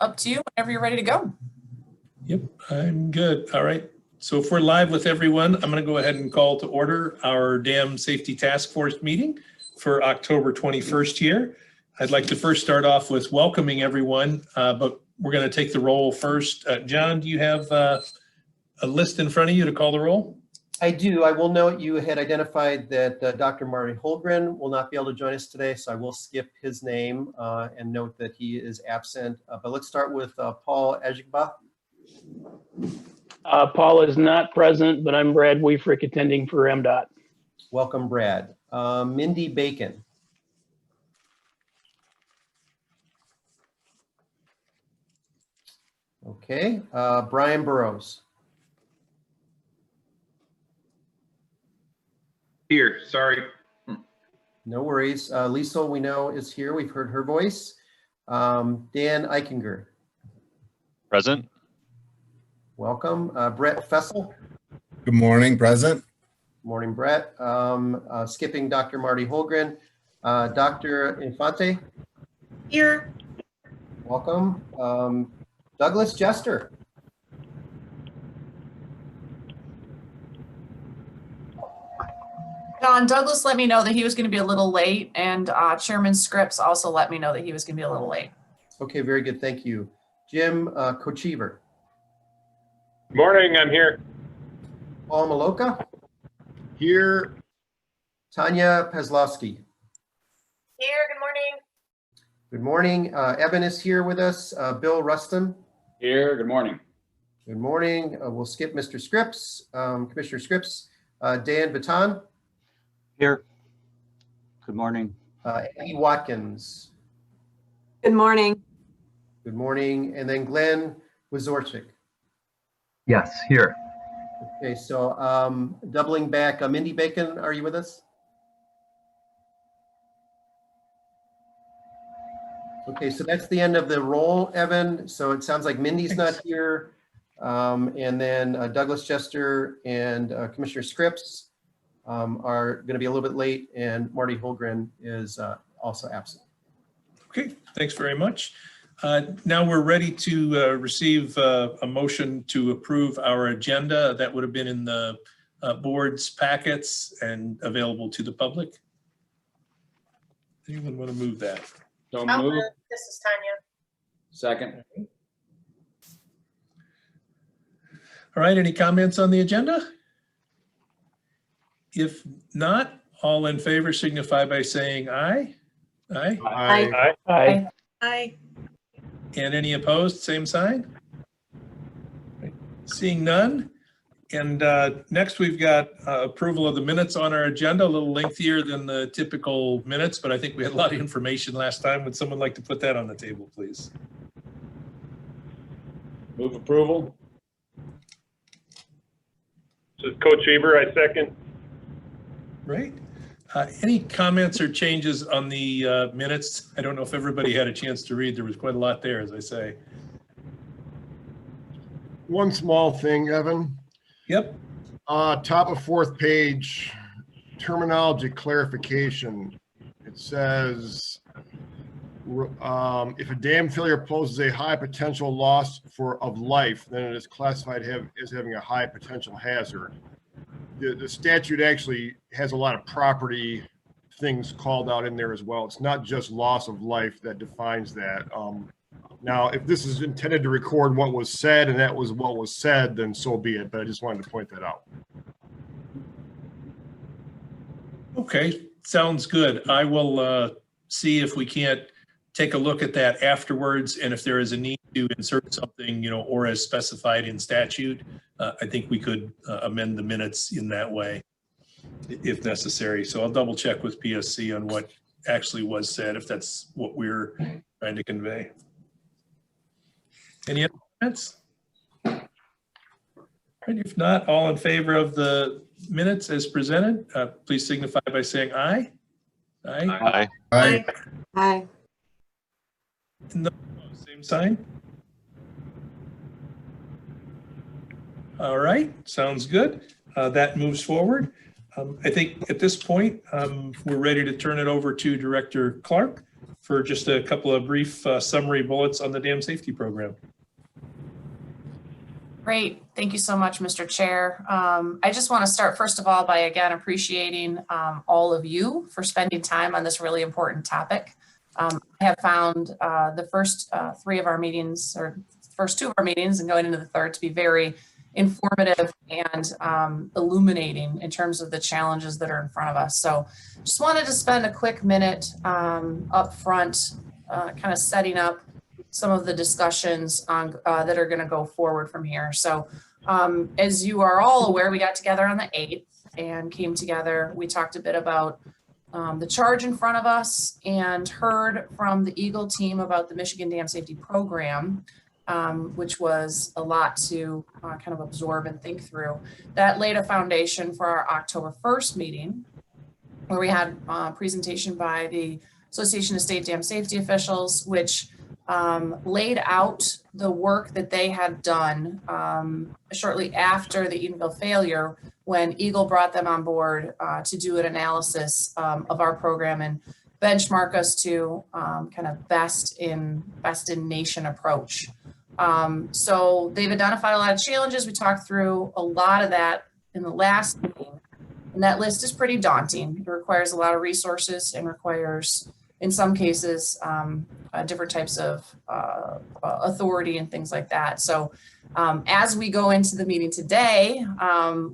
up to you whenever you're ready to go. Yep, I'm good. All right. So if we're live with everyone, I'm going to go ahead and call to order our Dam Safety Task Force meeting for October 21st here. I'd like to first start off with welcoming everyone, but we're going to take the roll first. John, do you have a list in front of you to call the roll? I do. I will note you had identified that Dr. Marty Holgren will not be able to join us today, so I will skip his name and note that he is absent. But let's start with Paul Ajigba. Paul is not present, but I'm Brad Weifrick attending for MDOT. Welcome, Brad. Mindy Bacon. Okay. Brian Burrows. Here, sorry. No worries. Lisa, we know, is here. We've heard her voice. Dan Eichinger. Present. Welcome. Brett Fessel. Good morning, present. Morning, Brett. Skipping Dr. Marty Holgren. Dr. Infante. Here. Welcome. Douglas Jester. John, Douglas let me know that he was going to be a little late, and Chairman Scripps also let me know that he was going to be a little late. Okay, very good. Thank you. Jim Kochever. Good morning, I'm here. Paul Maloka. Here. Tanya Pezlowski. Here, good morning. Good morning. Evan is here with us. Bill Rustin. Here, good morning. Good morning. We'll skip Mr. Scripps, Commissioner Scripps. Dan Baton. Here. Good morning. Eddie Watkins. Good morning. Good morning. And then Glenn Wazorczyk. Yes, here. Okay, so doubling back, Mindy Bacon, are you with us? Okay, so that's the end of the roll, Evan. So it sounds like Mindy's not here. And then Douglas Jester and Commissioner Scripps are going to be a little bit late, and Marty Holgren is also absent. Okay, thanks very much. Now we're ready to receive a motion to approve our agenda that would have been in the board's packets and available to the public. Anyone want to move that? So I'll move. move. This is Tanya. Second. All right, any comments on the agenda? If not, all in favor signify by saying aye. Aye. Aye. Aye. Aye. And any opposed, same sign? Right. Seeing none. And next we've got approval of the minutes on our agenda, a little lengthier than the typical minutes, but I think we had a lot of information last time. Would someone like to put that on the table, please? Move approval. This is Coach Eber, I second. Right. Any comments or changes on the minutes? I don't know if everybody had a chance to read. There was quite a lot there, as I say. One small thing, Evan. Yep. Top of fourth page, terminology clarification. It says, if a dam failure poses a high potential loss of life, then it is classified as having a high potential hazard. The statute actually has a lot of property things called out in there as well. It's not just loss of life that defines that. Now, if this is intended to record what was said and that was what was said, then so be it. But I just wanted to point that out. Okay, sounds good. I will see if we can't take a look at that afterwards, and if there is a need to insert something, or as specified in statute, I think we could amend the minutes in that way if necessary. So I'll double check with PSC on what actually was said, if that's what we're trying to convey. Any other comments? And if not, all in favor of the minutes as presented, please signify by saying aye. Aye. Aye. Aye. Aye. No, same sign. All right, sounds good. That moves forward. I think at this point, we're ready to turn it over to Director Clark for just a couple of brief summary bullets on the dam safety program. Great. Thank you so much, Mr. Chair. I just want to start, first of all, by again appreciating all of you for spending time on this really important topic. I have found the first three of our meetings, or first two of our meetings and going into the third, to be very informative and illuminating in terms of the challenges that are in front of us. So just wanted to spend a quick minute up front kind of setting up some of the discussions on that are going to go forward from here. So as you are all aware, we got together on the 8th and came together. We talked a bit about the charge in front of us and heard from the Eagle team about the Michigan Dam Safety Program, which was a lot to kind of absorb and think through. That laid a foundation for our October 1st meeting, where we had a presentation by the Association of State Dam Safety Officials, which laid out the work that they had done shortly after the Edenville failure, when Eagle brought them on board to do an analysis of our program and benchmark us to kind of best in nation approach. So they've identified a lot of challenges. We talked through a lot of that in the last meeting, and that list is pretty daunting. It requires a lot of resources and requires, in some cases, different types of authority and things like that. So as we go into the meeting today,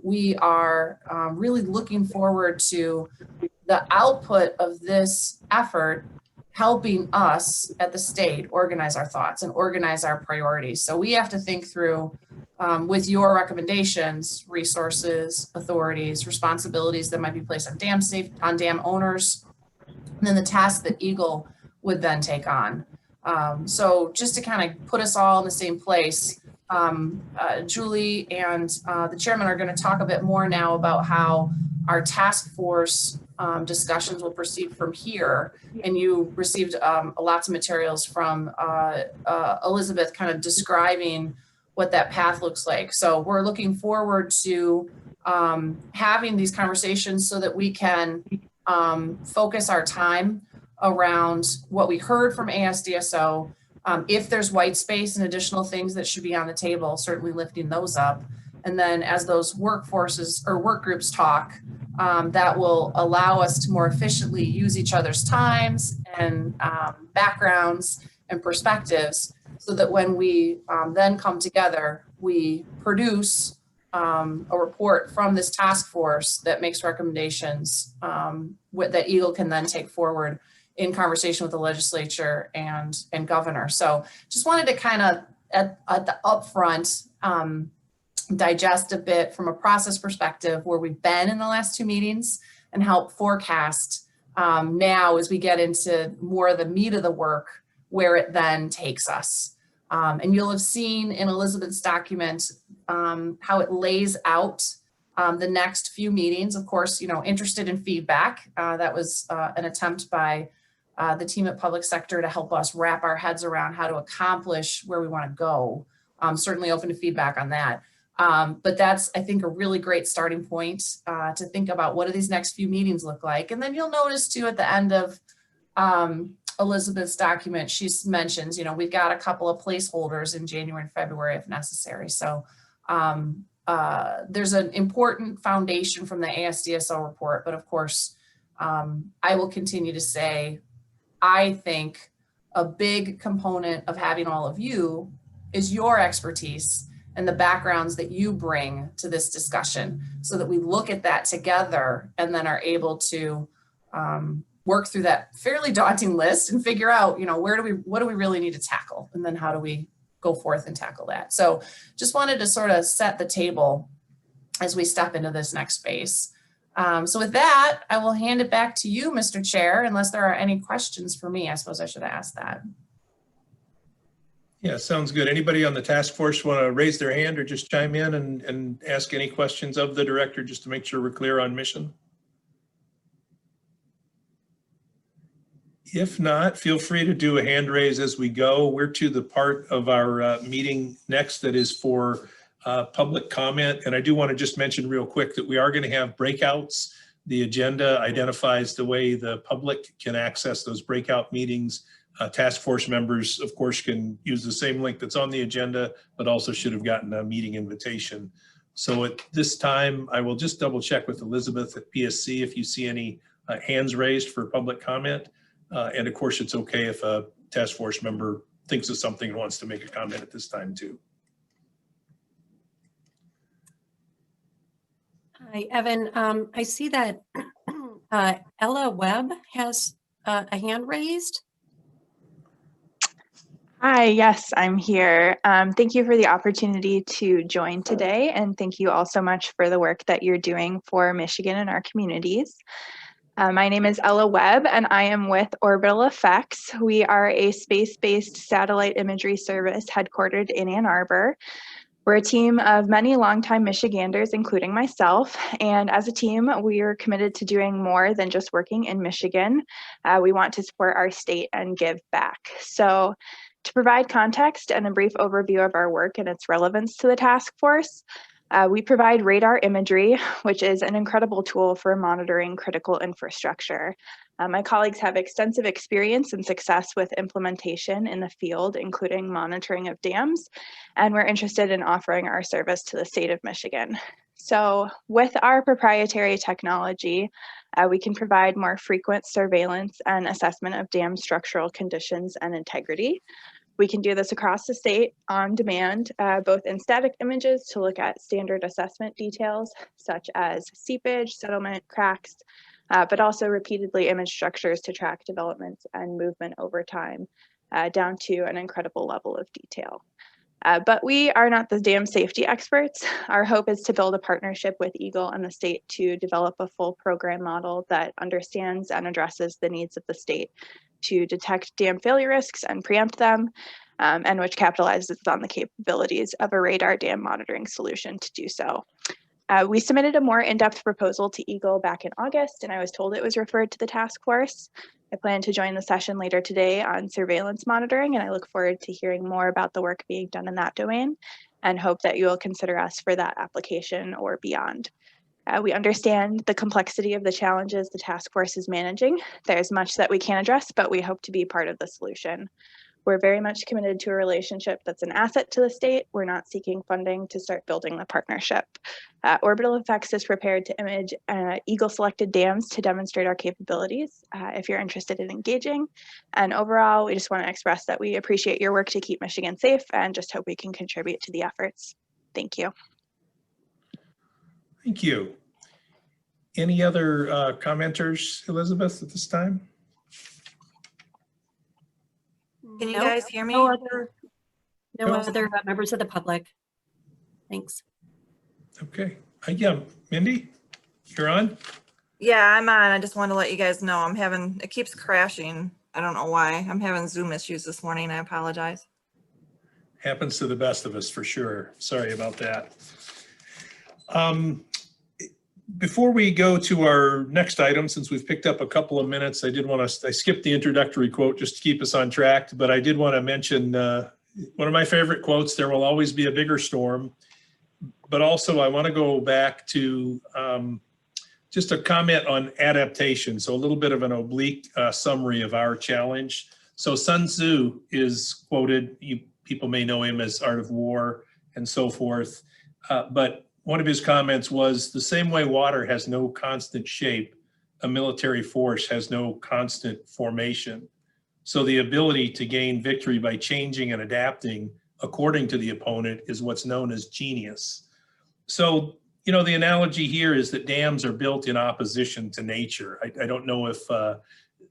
we are really looking forward to the output of this effort helping us at the state organize our thoughts and organize our priorities. So we have to think through, with your recommendations, resources, authorities, responsibilities that might be placed on dam owners, and then the task that Eagle would then take on. So just to kind of put us all in the same place, Julie and the chairman are going to talk a bit more now about how our task force discussions will proceed from here. And you received lots of materials from Elizabeth kind of describing what that path looks like. So we're looking forward to having these conversations so that we can focus our time around what we heard from ASDSO. If there's white space and additional things that should be on the table, certainly lifting those up. And then as those workforces or work groups talk, that will allow us to more efficiently use each other's times and backgrounds and perspectives, so that when we then come together, we produce a report from this task force that makes recommendations that Eagle can then take forward in conversation with the legislature and governor. So just wanted to kind of at the upfront digest a bit from a process perspective where we've been in the last two meetings and help forecast now as we get into more of the meat of the work, where it then takes us. And you'll have seen in Elizabeth's document how it lays out the next few meetings. Of course, interested in feedback. That was an attempt by the team at Public Sector to help us wrap our heads around how to accomplish where we want to go. Certainly open to feedback on that. But that's, I think, a really great starting point to think about what do these next few meetings look like. And then you'll notice too at the end of Elizabeth's document, she mentions, we've got a couple of placeholders in January and February if necessary. So there's an important foundation from the ASDSO report, but of course, I will continue to say, I think a big component of having all of you is your expertise and the backgrounds that you bring to this discussion, so that we look at that together and then are able to work through that fairly daunting list and figure out, what do we really need to tackle? And then how do we go forth and tackle that? So just wanted to sort of set the table as we step into this next phase. So with that, I will hand it back to you, Mr. Chair, unless there are any questions for me. I suppose I should ask that. Yeah, sounds good. Anybody on the task force want to raise their hand or just chime in and ask any questions of the director, just to make sure we're clear on mission? If not, feel free to do a hand raise as we go. We're to the part of our meeting next that is for public comment. And I do want to just mention real quick that we are going to have breakouts The agenda identifies the way the public can access those breakout meetings. Task force members, of course, can use the same link that's on the agenda, but also should have gotten a meeting invitation. So at this time, I will just double check with Elizabeth at PSC if you see any hands raised for public comment. And of course, it's okay if a task force member thinks of something and wants to make a comment at this time too. Hi, Evan. I see that Ella Webb has a hand raised. Hi, yes, I'm here. Thank you for the opportunity to join today, and thank you all so much for the work that you're doing for Michigan and our communities. My name is Ella Webb, and I am with Orbital Effects. We are a space-based satellite imagery service headquartered in Ann Arbor. We're a team of many longtime Michiganders, including myself, and as a team, we are committed to doing more than just working in Michigan. We want to support our state and give back. So, to provide context and a brief overview of our work and its relevance to the task force, we provide radar imagery, which is an incredible tool for monitoring critical infrastructure. My colleagues have extensive experience and success with implementation in the field, including monitoring of dams, and we're interested in offering our service to the state of Michigan. So with our proprietary technology, we can provide more frequent surveillance and assessment of dam structural conditions and integrity. We can do this across the state on demand, both in static images to look at standard assessment details, such as seepage, settlement, cracks, but also repeatedly image structures to track developments and movement over time, down to an incredible level of detail. But we are not the dam safety experts. Our hope is to build a partnership with Eagle and the state to develop a full program model that understands and addresses the needs of the state to detect dam failure risks and preempt them, and which capitalizes on the capabilities of a radar dam monitoring solution to do so. We submitted a more in-depth proposal to Eagle back in August, and I was told it was referred to the task force. I plan to join the session later today on surveillance monitoring, and I look forward to hearing more about the work being done in that domain and hope that you will consider us for that application or beyond. We understand the complexity of the challenges the task force is managing. There's much that we can't address, but we hope to be part of the solution. We're very much committed to a relationship that's an asset to the state. We're not seeking funding to start building the partnership. Orbital Effects is prepared to image Eagle-selected dams to demonstrate our capabilities if you're interested in engaging. And overall, we just want to express that we appreciate your work to keep Michigan safe and just hope we can contribute to the efforts. Thank you. Thank you. Any other commenters, Elizabeth, at this time? Can you guys hear me? No other members of the public. Thanks. Okay. Yeah, Mindy, you're on. Yeah, I'm on. I just want to let you guys know it keeps crashing. I don't know why. I'm having Zoom issues this morning. I apologize. Happens to the best of us for sure. Sorry about that. Before we go to our next item, since we've picked up a couple of minutes, I skipped the introductory quote just to keep us on track, but I did want to mention one of my favorite quotes, "There will always be a bigger storm." But also I want to go back to just a comment on adaptation. So a little bit of an oblique summary of our challenge. So Sun Tzu is quoted, people may know him as Art of War and so forth, but one of his comments was, the same way water has no constant shape, a military force has no constant formation. So the ability to gain victory by changing and adapting according to the opponent is what's known as genius. So, you know, the analogy here is that dams are built in opposition to nature. I don't know if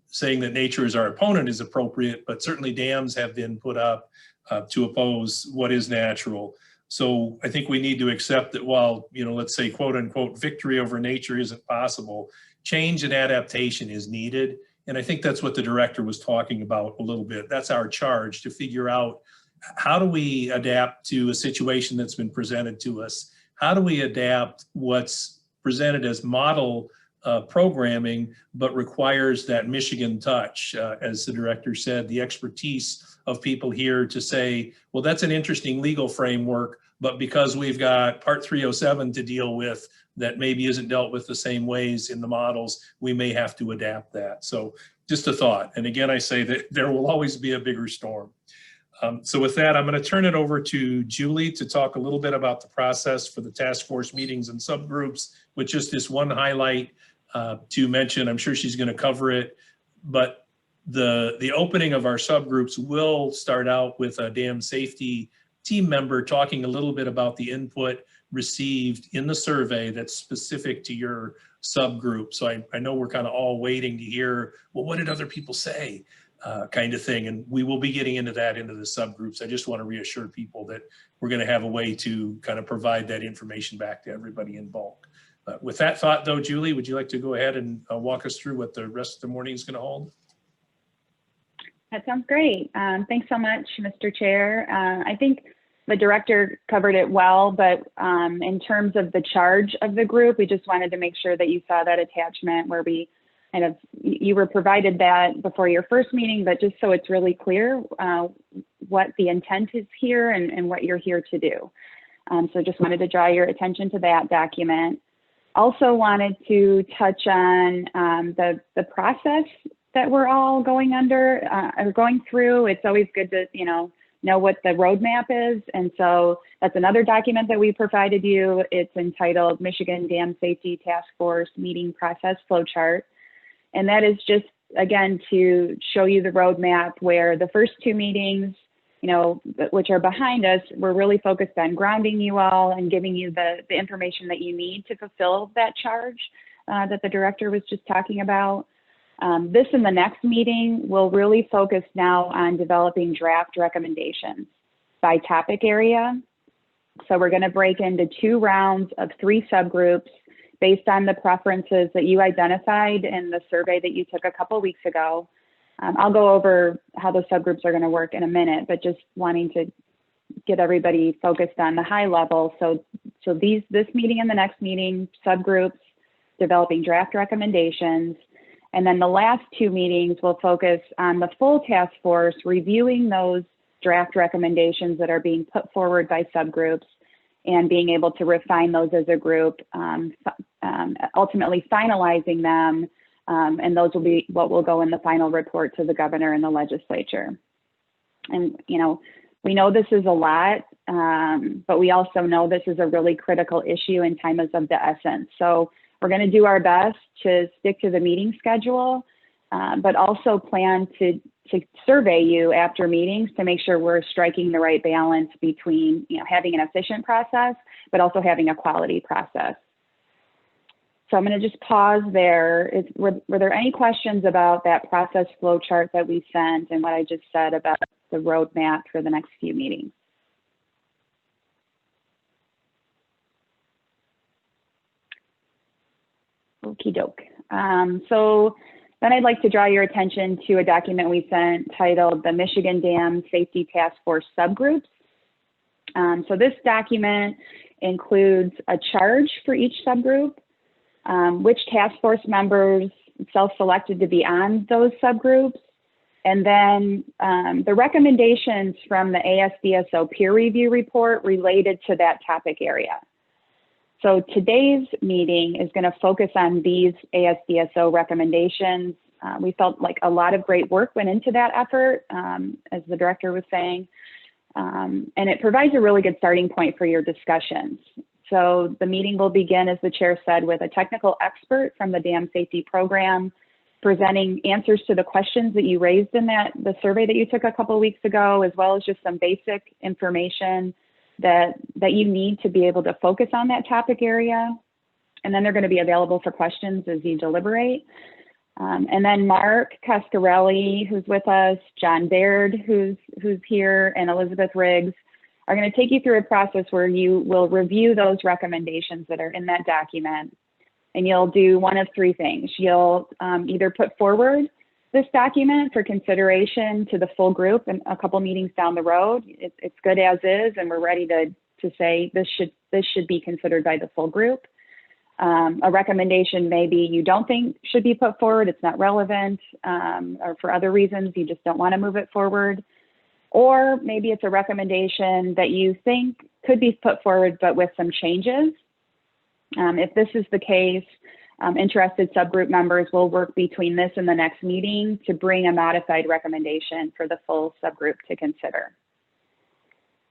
saying that nature is our opponent is appropriate, but certainly dams have been put up to oppose what is natural. So I think we need to accept that while, you know, let's say, quote unquote, victory over nature isn't possible, change and adaptation is needed. And I think that's what the director was talking about a little bit. That's our charge, to figure out, how do we adapt to a situation that's been presented to us? How do we adapt what's presented as model programming, but requires that Michigan touch, as the director said, the expertise of people here to say, well, that's an interesting legal framework, but because we've got Part 307 to deal with that maybe isn't dealt with the same ways in the models, we may have to adapt that. So just a thought. And again, I say that there will always be a bigger storm. So with that, I'm going to turn it over to Julie to talk a little bit about the process for the task force meetings and subgroups, with just this one highlight to mention. I'm sure she's going to cover it, but the opening of our subgroups will start out with a dam safety team member talking a little bit about the input received in the survey that's specific to your subgroup. So I know we're kind of all waiting to hear, well, what did other people say? Kind of thing. And we will be getting into that into the subgroups. I just want to reassure people that we're going to have a way to kind of provide that information back to everybody in bulk. With that thought though, Julie, would you like to go ahead and walk us through what the rest of the morning is going to hold? That sounds great. Thanks so much, Mr. Chair. I think the director covered it well, but in terms of the charge of the group, we just wanted to make sure that you saw that attachment where we kind of, you were provided that before your first meeting, but just so it's really clear what the intent is here and what you're here to do. So just wanted to draw your attention to that document. Also wanted to touch on the process that we're all going under or going through. It's always good to know what the roadmap is, and so that's another document that we provided you. It's entitled Michigan Dam Safety Task Force Meeting Process Flowchart, and that is just again to show you the roadmap where the first two meetings, which are behind us, we're really focused on grounding you all and giving you the information that you need to fulfill that charge that the director was just talking about. This and the next meeting will really focus now on developing draft recommendations by topic area. So we're going to break into 2 rounds of 3 subgroups based on the preferences that you identified in the survey that you took a couple weeks ago. I'll go over how those subgroups are going to work in a minute, but just wanting to get everybody focused on the high level. So this meeting and the next meeting, subgroups, developing draft recommendations. And then the last 2 meetings will focus on the full task force, reviewing those draft recommendations that are being put forward by subgroups and being able to refine those as a group, ultimately finalizing them. And those will be what will go in the final report to the governor and the legislature. And, we know this is a lot, but we also know this is a really critical issue and time is of the essence. So we're going to do our best to stick to the meeting schedule, but also plan to survey you after meetings to make sure we're striking the right balance between having an efficient process, but also having a quality process. So I'm going to just pause there. Were there any questions about that process flow chart that we sent and what I just said about the roadmap for the next few meetings? Okie doke. So then I'd like to draw your attention to a document we sent titled the Michigan Dam Safety Task Force Subgroups. So this document includes a charge for each subgroup, which task force members self-selected to be on those subgroups, and then the recommendations from the ASDSO peer review report related to that topic area. So today's meeting is going to focus on these ASDSO recommendations. We felt like a lot of great work went into that effort, as the director was saying, and it provides a really good starting point for your discussions. So the meeting will begin, as the chair said, with a technical expert from the dam safety program presenting answers to the questions that you raised in the survey that you took a couple of weeks ago, as well as just some basic information that you need to be able to focus on that topic area. And then they're going to be available for questions as you deliberate. And then Mark Cascarelli, who's with us, John Baird, who's here, and Elizabeth Riggs are going to take you through a process where you will review those recommendations that are in that document. And you'll do one of 3 things. You'll either put forward this document for consideration to the full group and a couple meetings down the road. It's good as is, and we're ready to say this should be considered by the full group. A recommendation maybe you don't think should be put forward, it's not relevant, or for other reasons you just don't want to move it forward. Or maybe it's a recommendation that you think could be put forward but with some changes. If this is the case, interested subgroup members will work between this and the next meeting to bring a modified recommendation for the full subgroup to consider.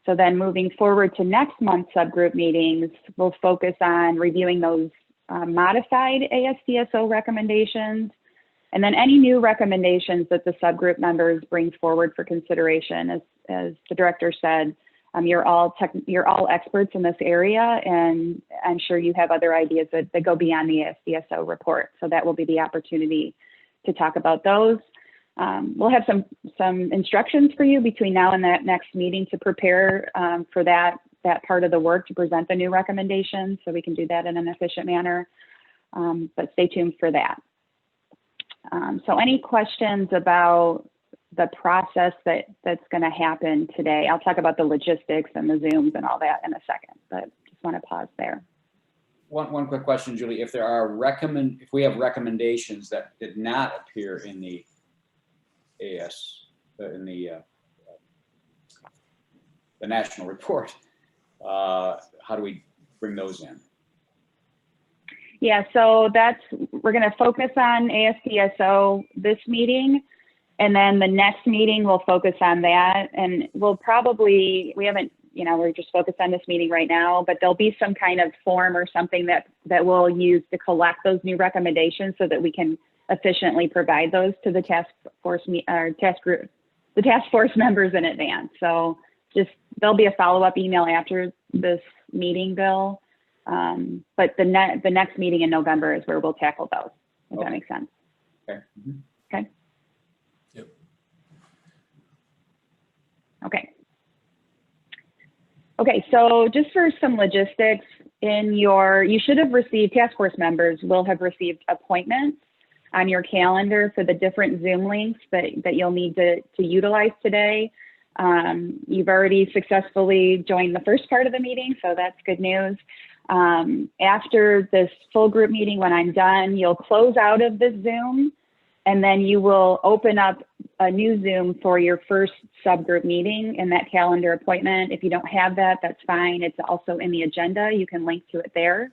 So then moving forward to next month's subgroup meetings, we'll focus on reviewing those modified ASDSO recommendations, and then any new recommendations that the subgroup members bring forward for consideration. As the director said, you're all experts in this area, and I'm sure you have other ideas that go beyond the ASDSO report. So that will be the opportunity to talk about those. We'll have some instructions for you between now and that next meeting to prepare for that part of the work to present the new recommendations, so we can do that in an efficient manner. But stay tuned for that. So any questions about the process that's going to happen today? I'll talk about the logistics and the Zooms and all that in a second, but just want to pause there. One quick question, Julie. If there are if we have recommendations that did not appear in the the national report, how do we bring those in? Yeah, so we're going to focus on ASDSO this meeting, and then the next meeting we'll focus on that. And we haven't, we're just focused on this meeting right now, but there'll be some kind of form or something that we'll use to collect those new recommendations so that we can efficiently provide those to the task force members in advance. So there'll be a follow-up email after this meeting, Bill. But the next meeting in November is where we'll tackle those, if that makes sense. Okay. Mm-hmm. Okay. Yep. Okay. Okay, so just for some logistics, you should have received, task force members will have received appointments on your calendar for the different Zoom links that you'll need to utilize today. You've already successfully joined the first part of the meeting, so that's good news. After this full group meeting, when I'm done, you'll close out of the Zoom, and then you will open up a new Zoom for your first subgroup meeting in that calendar appointment. If you don't have that, that's fine. It's also in the agenda. You can link to it there.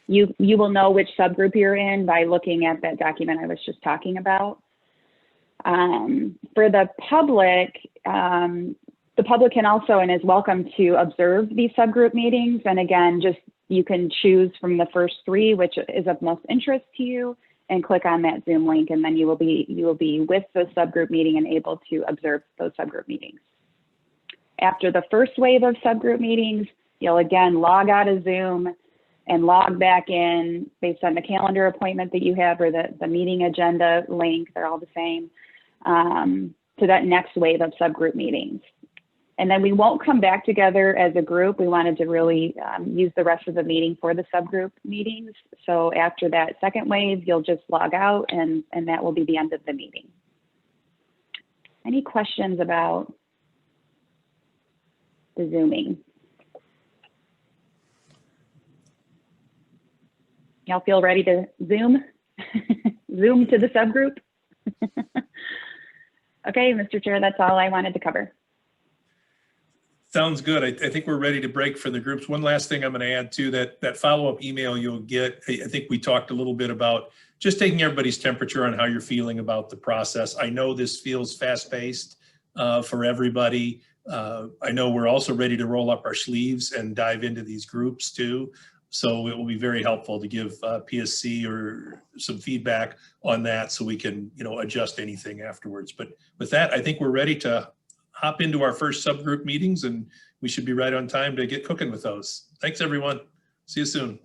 You will know which subgroup you're in by looking at that document I was just talking about. For the public can also and is welcome to observe these subgroup meetings. And again, you can choose from the first three, which is of most interest to you, and click on that Zoom link, and then you will be with the subgroup meeting and able to observe those subgroup meetings. After the first wave of subgroup meetings, you'll again log out of Zoom and log back in based on the calendar appointment that you have or the meeting agenda link, they're all the same, to that next wave of subgroup meetings. And then we won't come back together as a group. We wanted to really use the rest of the meeting for the subgroup meetings. So after that second wave, you'll just log out, and that will be the end of the meeting. Any questions about the Zooming? Y'all feel ready to Zoom? Zoom to the subgroup? Okay, Mr. Chair, that's all I wanted to cover. Sounds good. I think we're ready to break for the groups. One last thing I'm going to add to that follow-up email you'll get. I think we talked a little bit about just taking everybody's temperature on how you're feeling about the process. I know this feels fast-paced for everybody. I know we're also ready to roll up our sleeves and dive into these groups too. So it will be very helpful to give PSC or some feedback on that so we can, adjust anything afterwards. But with that, I think we're ready to hop into our first subgroup meetings, and we should be right on time to get cooking with those. Thanks, everyone. See you soon.